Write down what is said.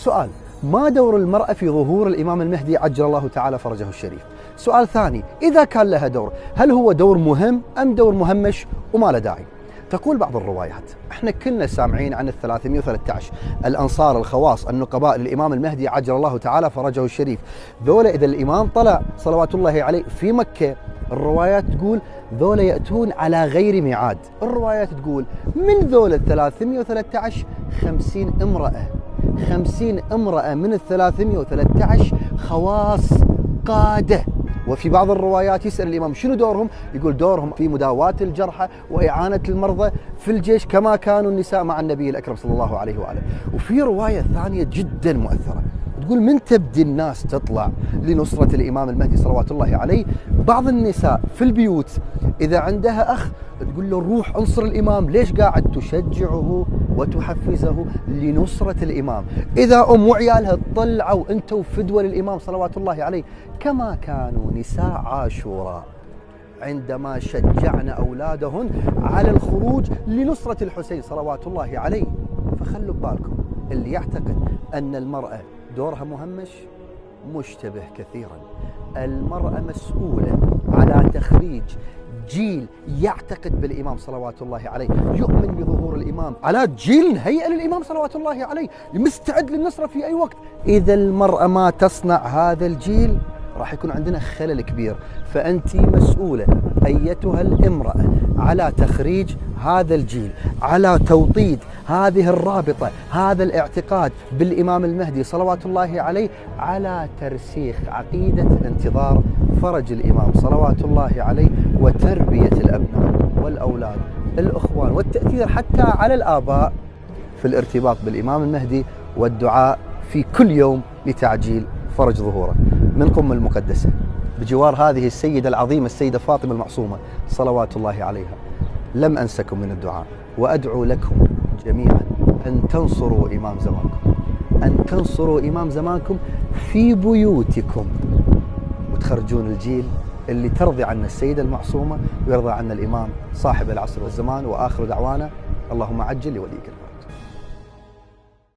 سؤال: ما دور المرأة في ظهور الإمام المهدي عجل الله تعالى فرجه الشريف؟ سؤال ثاني: إذا كان لها دور، هل هو دور مهم أم دور مهمش وما له داعي؟ تقول بعض الروايات: احنا كنا سامعين عن 313 الأنصار الخواص النقباء للإمام المهدي عجل الله تعالى فرجه الشريف، ذولا إذا الإمام طلع صلوات الله عليه في مكة، الروايات تقول ذولا يأتون على غير ميعاد. الروايات تقول من ذولا 313 50 امرأة، 50 امرأة من 313 خواص قادة. وفي بعض الروايات يسأل الإمام شنو دورهم؟ يقول دورهم في مداواة الجرحى وإعانة المرضى في الجيش كما كانوا النساء مع النبي الأكرم صلى الله عليه وآله. وفي رواية ثانية جدا مؤثرة تقول من تبدي الناس تطلع لنصرة الإمام المهدي صلوات الله عليه، بعض النساء في البيوت إذا عندها أخ تقول له روح انصر الإمام، ليش قاعد تشجعه وتحفزه لنصرة الإمام. إذا أم وعيالها طلعوا أنتوا فدوة للإمام صلوات الله عليه، كما كانوا نساء عاشوراء عندما شجعن أولادهن على الخروج لنصرة الحسين صلوات الله عليه. فخلوا بالكم، اللي يعتقد أن المرأة دورها مهمش مشتبه كثيرا. المرأة مسؤولة على تخريج جيل يعتقد بالإمام صلوات الله عليه، يؤمن بظهور الإمام، على جيل هيئة للإمام صلوات الله عليه مستعد للنصرة في أي وقت. إذا المرأة ما تصنع هذا الجيل راح يكون عندنا خلل كبير. فأنت مسؤولة أيتها الامرأة على تخريج هذا الجيل، على توطيد هذه الرابطة، هذا الاعتقاد بالإمام المهدي صلوات الله عليه، على ترسيخ عقيدة انتظار فرج الإمام صلوات الله عليه، وتربية الأبناء والأولاد الأخوان، والتأثير حتى على الآباء في الارتباط بالإمام المهدي والدعاء في كل يوم لتعجيل فرج ظهوره. منكم المقدسة بجوار هذه السيدة العظيمة السيدة فاطمة المعصومة صلوات الله عليها، لم أنسكم من الدعاء، وأدعو لكم جميعا أن تنصروا إمام زمانكم، أن تنصروا إمام زمانكم في بيوتكم، وتخرجون الجيل اللي ترضي عنا السيدة المعصومة ويرضى عنا الإمام صاحب العصر والزمان. وآخر دعوانا اللهم عجل لوليك الفرج.